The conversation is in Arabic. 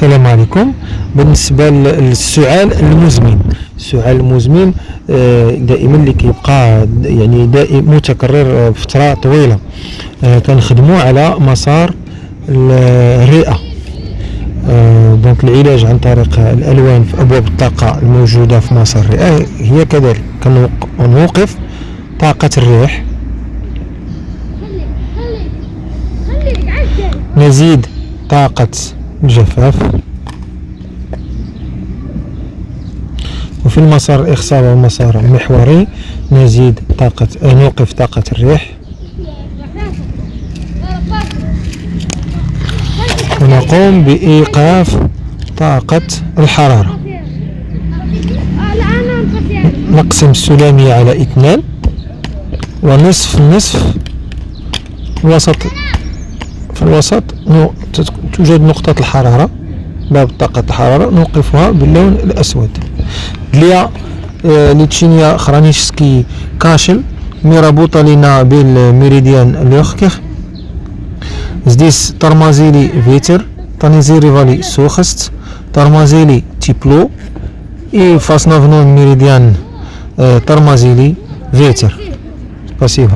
السلام عليكم. بالنسبة للسعال المزمن، السعال المزمن دائما اللي كيبقى يعني دائم متكرر فترة طويلة، كنخدمو على مسار الرئة. دونك العلاج عن طريق الألوان في أبواب الطاقة الموجودة في مسار الرئة هي كذلك، كنوقف طاقة الريح، نزيد طاقة الجفاف، وفي المسار الإخصابي والمسار المحوري نزيد نوقف طاقة الريح، ونقوم بإيقاف طاقة الحرارة. نقسم السلامية على 2 ونصف النصف. في الوسط توجد نقطة الحرارة، باب طاقة الحرارة نوقفها باللون الأسود. دليا لتشينيا خرانيشسكي كاشل مربوطة لنا بالميريديان لوخكيخ زديس ترمازيلي فيتر تانيزيري فالي سوخست ترمازيلي تيبلو и в основном меридиан тормозили ветер. Спасибо.